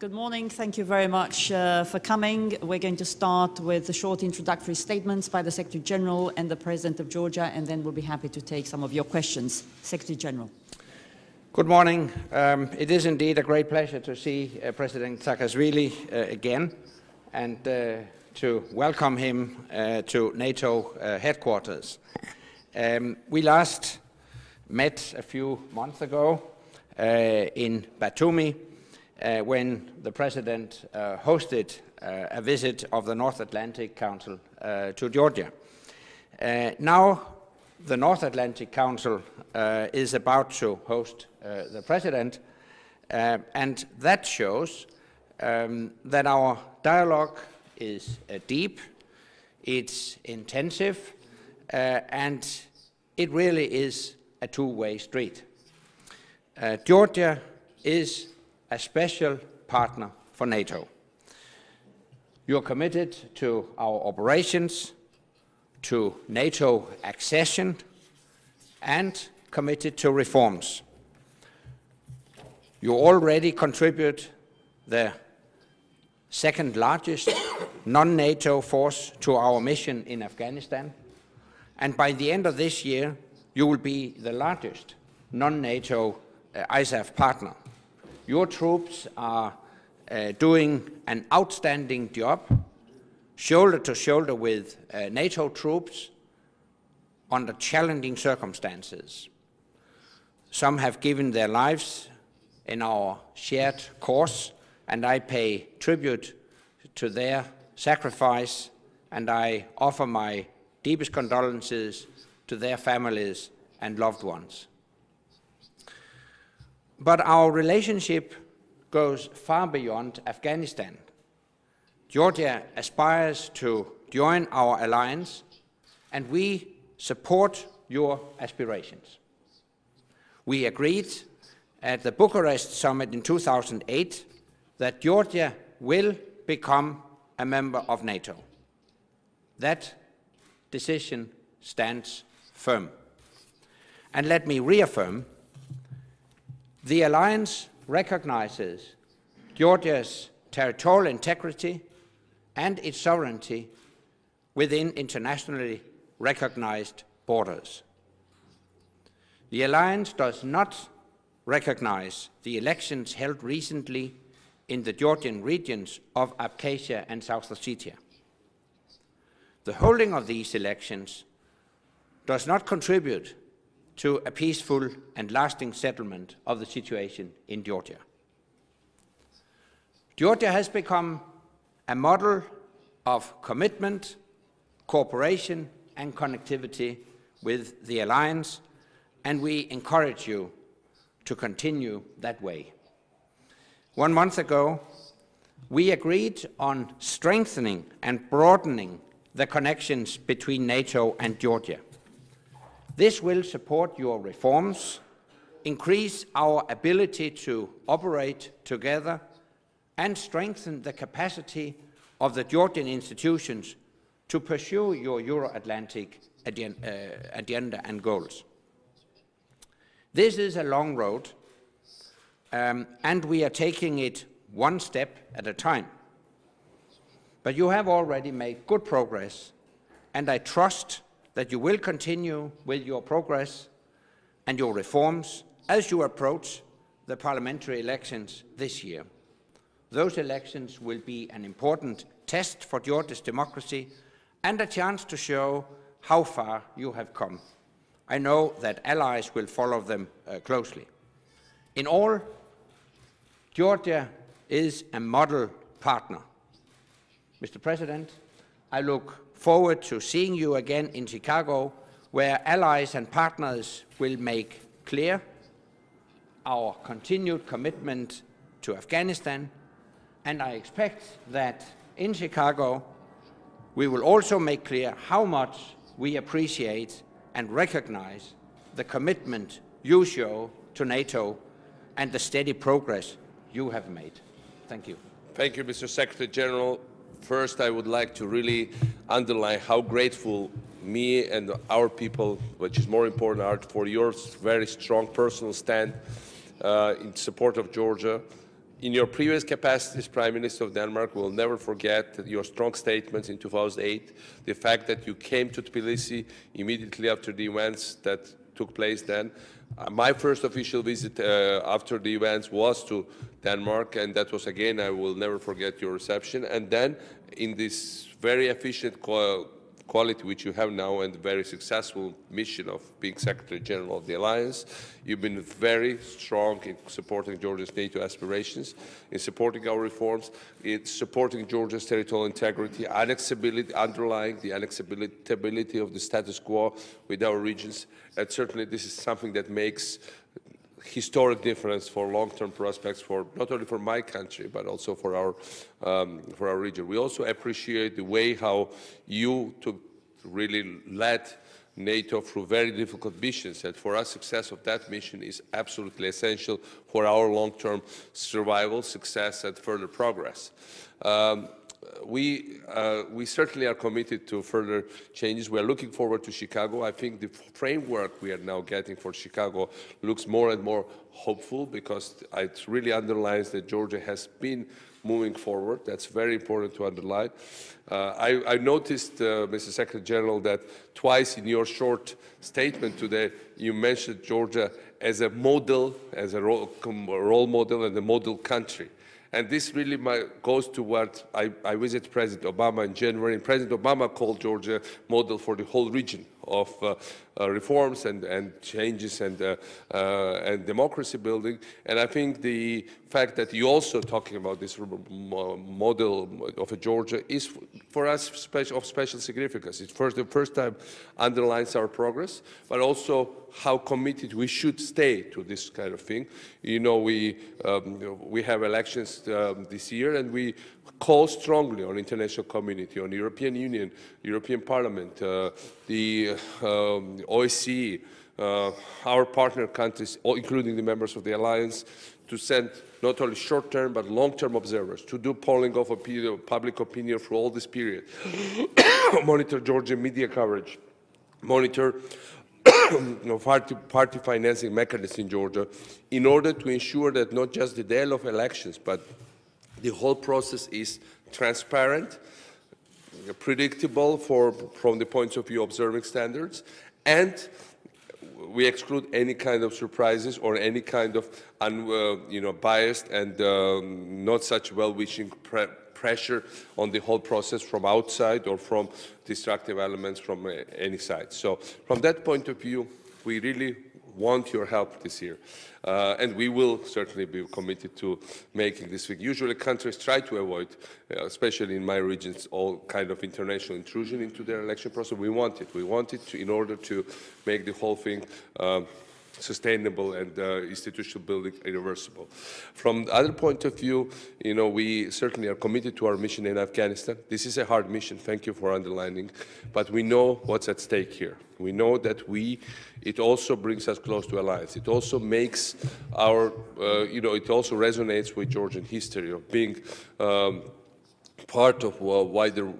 Good morning. Thank you very much for coming. We're going to start with the short introductory statements by the Secretary General and the President of Georgia, and then we'll be happy to take some of your questions. Secretary General. Good morning. It is indeed a great pleasure to see President Saakashvili again and to welcome him to NATO headquarters. We last met a few months ago in Batumi when the President hosted a visit of the North Atlantic Council to Georgia. Now the North Atlantic Council is about to host the President, and that shows that our dialogue is deep, it's intensive, and it really is a two-way street. Georgia is a special partner for NATO. You are committed to our operations, to NATO accession, and committed to reforms. You already contribute the second largest non-NATO force to our mission in Afghanistan, and by the end of this year, you will be the largest non-NATO ISAF partner. Your troops are doing an outstanding job, shoulder to shoulder with NATO troops under challenging circumstances. Some have given their lives in our shared cause, and I pay tribute to their sacrifice, and I offer my deepest condolences to their families and loved ones. But our relationship goes far beyond Afghanistan. Georgia aspires to join our alliance, and we support your aspirations. We agreed at the Bucharest summit in 2008 that Georgia will become a member of NATO. That decision stands firm. And let me reaffirm, the alliance recognizes Georgia's territorial integrity and its sovereignty within internationally recognized borders. The alliance does not recognize the elections held recently in the Georgian regions of Abkhazia and South Ossetia. The holding of these elections does not contribute to a peaceful and lasting settlement of the situation in Georgia. Georgia has become a model of commitment, cooperation, and connectivity with the alliance, and we encourage you to continue that way. 1 month ago, we agreed on strengthening and broadening the connections between NATO and Georgia. This will support your reforms, increase our ability to operate together, and strengthen the capacity of the Georgian institutions to pursue your Euro-Atlantic agenda and goals. This is a long road, and we are taking it one step at a time. But you have already made good progress, and I trust that you will continue with your progress and your reforms as you approach the parliamentary elections this year. Those elections will be an important test for Georgia's democracy and a chance to show how far you have come. I know that allies will follow them closely. In all, Georgia is a model partner. Mr. President, I look forward to seeing you again in Chicago, where allies and partners will make clear our continued commitment to Afghanistan, and I expect that in Chicago we will also make clear how much we appreciate and recognize the commitment you show to NATO and the steady progress you have made. Thank you. Thank you, Mr. Secretary General. First, I would like to really underline how grateful me and our people, which is more important, are for your very strong personal stand in support of Georgia. in your previous capacity as Prime Minister of Denmark, we'll never forget your strong statements in 2008, the fact that you came to Tbilisi immediately after the events that took place then. My first official visit after the events was to Denmark, and that was, again, I will never forget your reception. And then, in this very efficient quality which you have now and the very successful mission of being Secretary General of the Alliance, you've been very strong in supporting Georgia's NATO aspirations, in supporting our reforms, in supporting Georgia's territorial integrity, annexability, underlying the annexability of the status quo with our regions. And certainly this is something that makes historic difference for long-term prospects, for not only for my country but also for our region. We also appreciate the way how you really led NATO through very difficult missions, and for us, success of that mission is absolutely essential for our long-term survival, success, and further progress. We certainly are committed to further changes. We are looking forward to Chicago. I think the framework we are now getting for Chicago looks more and more hopeful, because it really underlines that Georgia has been moving forward. That's very important to underline. I noticed, Mr. Secretary General, that twice in your short statement today, you mentioned Georgia as a model, as a role model and a model country. And this really goes to what I visited President Obama in January, and President Obama called Georgia model for the whole region of reforms and changes and democracy building. And I think the fact that you're also talking about this model of Georgia is, for us, of special significance. It's the first time underlines our progress, but also how committed we should stay to this kind of thing. You know, we have elections this year, and we call strongly on international community, on the European Union, European Parliament, the OSCE, our partner countries, including the members of the alliance, to send not only short-term but long-term observers, to do polling of public opinion for all this period, monitor Georgian media coverage, monitor party financing mechanisms in Georgia, in order to ensure that not just the day of elections, but the whole process is transparent, predictable from the point of view of observing standards, and we exclude any kind of surprises or any kind of biased and not such well-wishing pressure on the whole process from outside or from destructive elements from any side. So from that point of view, we really want your help this year. And we will certainly be committed to making this thing. Usually countries try to avoid, especially in my regions, all kind of international intrusion into their election process. We want it. We want it in order to make the whole thing sustainable and institutional building irreversible. From the other point of view, we certainly are committed to our mission in Afghanistan. This is a hard mission, thank you for underlining, but we know what's at stake here. We know that it also brings us close to alliance. It also makes our, it also resonates with Georgian history of being part of a wider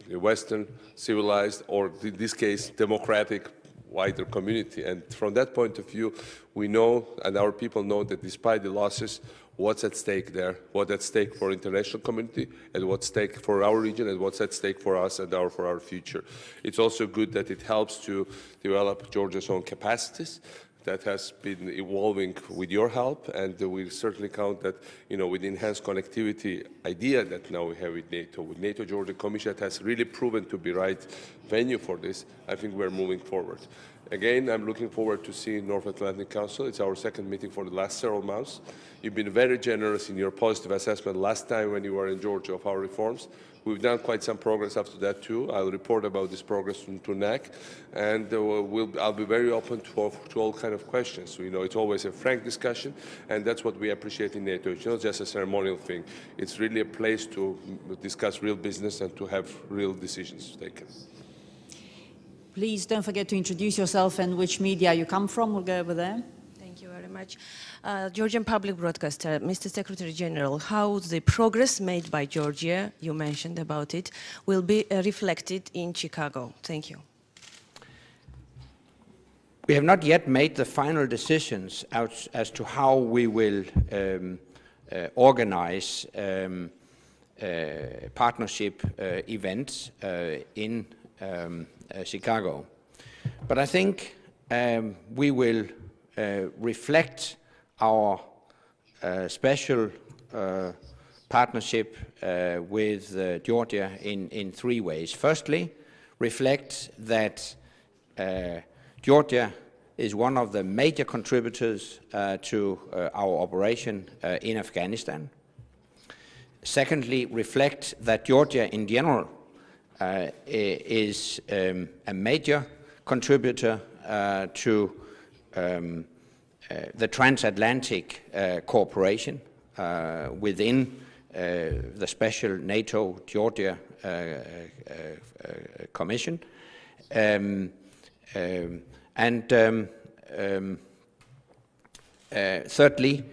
Western civilized, or in this case, democratic wider community. And from that point of view, we know, and our people know, that despite the losses, what's at stake there, what's at stake for international community, and what's at stake for our region, and what's at stake for us and for our future. It's also good that it helps to develop Georgia's own capacities. That has been evolving with your help, and we certainly count that, with the enhanced connectivity idea that now we have with NATO Georgia Commission, that has really proven to be right venue for this. I think we're moving forward. Again, I'm looking forward to seeing North Atlantic Council. It's our second meeting for the last several months. You've been very generous in your positive assessment last time when you were in Georgia of our reforms. We've done quite some progress after that too. I'll report about this progress to NAC, and I'll be very open to all kind of questions. So, it's always a frank discussion, and that's what we appreciate in NATO. It's not just a ceremonial thing. It's really a place to discuss real business and to have real decisions taken. Please don't forget to introduce yourself and which media you come from. We'll go over there. Thank you very much. Georgian Public Broadcaster, Mr. Secretary General, how the progress made by Georgia, you mentioned about it, will be reflected in Chicago? Thank you. We have not yet made the final decisions as to how we will organize partnership events in Chicago. But I think we will reflect our special partnership with Georgia in three ways. Firstly, reflect that Georgia is one of the major contributors to our operation in Afghanistan. Secondly, reflect that Georgia in general is a major contributor to the transatlantic cooperation within the special NATO Georgia Commission. Thirdly,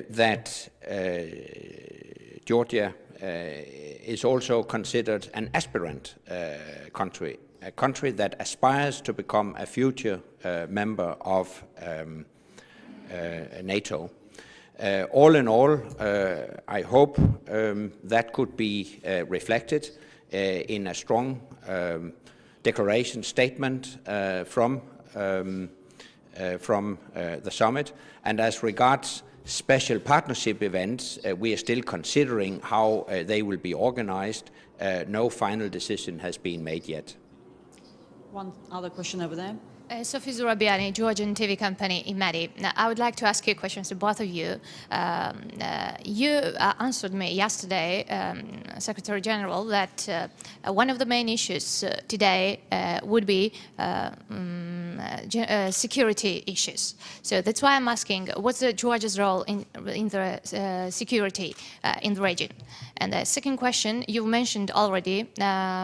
that Georgia is also considered an aspirant country, a country that aspires to become a future member of NATO. All in all, I hope that could be reflected in a strong declaration statement from the summit. And as regards special partnership events, we are still considering how they will be organized. No final decision has been made yet. One other question over there. Sophie Zurabiani, Georgian TV company in Medi. Now, I would like to ask you questions to both of you. You answered me yesterday, Secretary General, that one of the main issues today would be security issues. So that's why I'm asking, what's Georgia's role in the security in the region? And the second question, you mentioned already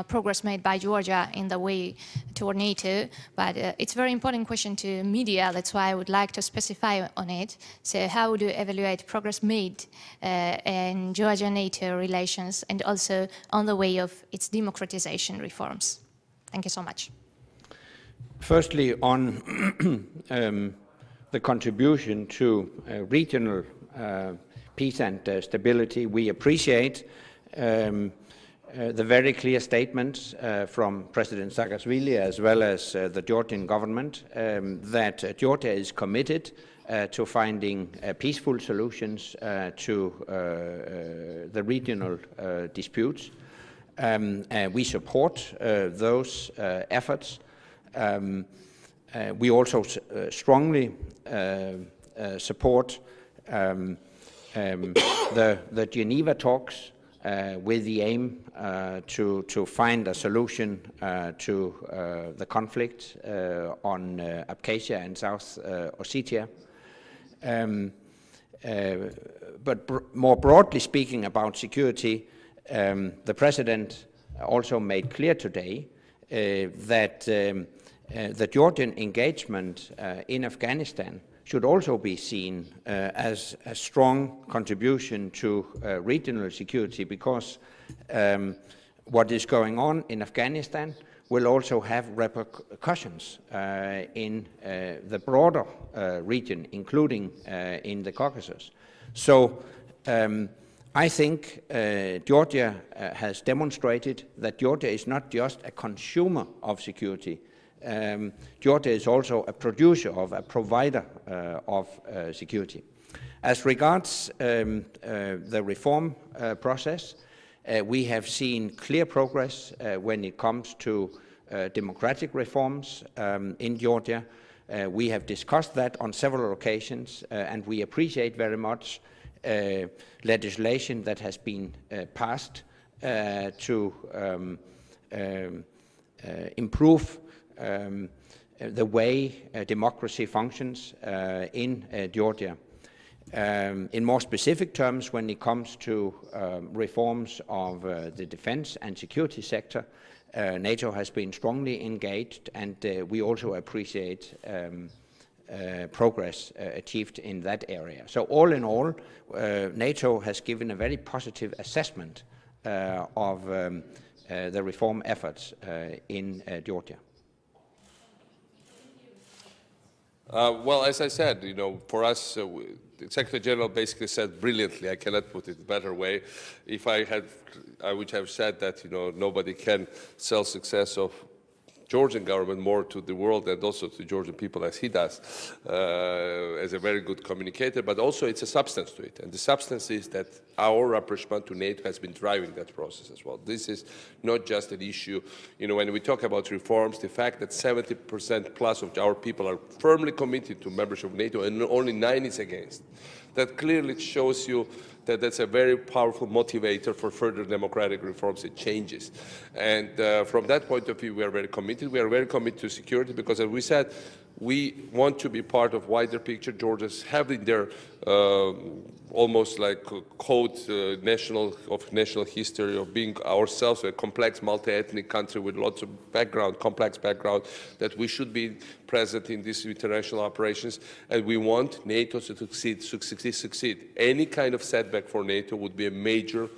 progress made by Georgia in the way toward NATO, but it's a very important question to media. That's why I would like to specify on it. So how would you evaluate progress made in Georgia-NATO relations and also on the way of its democratization reforms? Thank you so much. Firstly, on the contribution to regional peace and stability, we appreciate the very clear statements from President Saakashvili as well as the Georgian government that Georgia is committed to finding peaceful solutions to the regional disputes. We support those efforts. We also strongly support the Geneva talks with the aim to find a solution to the conflict on Abkhazia and South Ossetia. But more broadly speaking about security, the President also made clear today that the Georgian engagement in Afghanistan should also be seen as a strong contribution to regional security, because what is going on in Afghanistan will also have repercussions in the broader region, including in the Caucasus. So I think Georgia has demonstrated that Georgia is not just a consumer of security. Georgia is also a producer a provider of security. As regards the reform process, we have seen clear progress when it comes to democratic reforms in Georgia. We have discussed that on several occasions, and we appreciate very much legislation that has been passed to improve the way democracy functions in Georgia. In more specific terms, when it comes to reforms of the defense and security sector, NATO has been strongly engaged, and we also appreciate progress achieved in that area. So all in all, NATO has given a very positive assessment of the reform efforts in Georgia. Well, as I said, for us, the Secretary General basically said brilliantly, I cannot put it a better way. If I had, I would have said that, nobody can sell success of Georgian government more to the world and also to Georgian people as he does, as a very good communicator, but also it's a substance to it. And the substance is that our rapprochement to NATO has been driving that process as well. This is not just an issue, when we talk about reforms, the fact that 70% plus of our people are firmly committed to membership of NATO and only 9 is against. That clearly shows you that that's a very powerful motivator for further democratic reforms and changes. And from that point of view, we are very committed. We are very committed to security because, as we said, we want to be part of wider picture. Georgians have in their almost like code of national history of being ourselves a complex multi-ethnic country with lots of background, complex background, that we should be present in these international operations, and we want NATO to succeed. Any kind of setback for NATO would be a major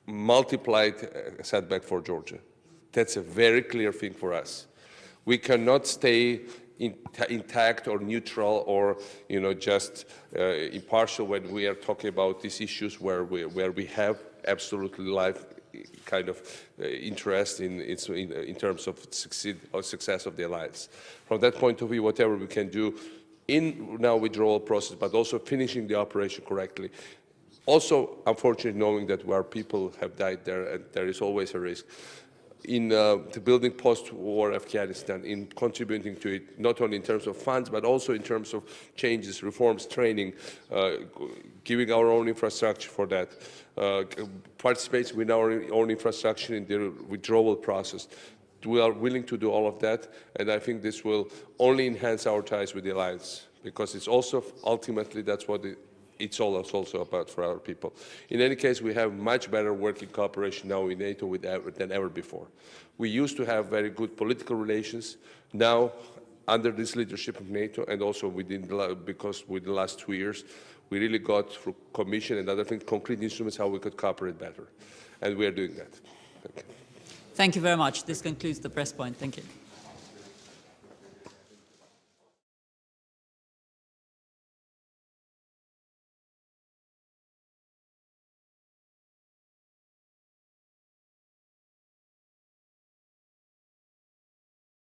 multiplied setback for Georgia. That's a very clear thing for us. We cannot stay intact or neutral or just impartial when we are talking about these issues where we have absolutely live kind of interest in terms of success of the alliance. From that point of view, whatever we can do in now withdrawal process, but also finishing the operation correctly. Also, unfortunately, knowing that our people have died there, and there is always a risk. In the building post-war Afghanistan, in contributing to it, not only in terms of funds, but also in terms of changes, reforms, training, giving our own infrastructure for that, participating with our own infrastructure in the withdrawal process. We are willing to do all of that, and I think this will only enhance our ties with the alliance, because it's also, ultimately, that's what it's also about for our people. In any case, we have much better working cooperation now in NATO than ever before. We used to have very good political relations. Now, under this leadership of NATO, and also because with the last 2 years, we really got through Commission and other things, concrete instruments how we could cooperate better. And we are doing that. Thank you. Thank you very much. This concludes the press point. Thank you.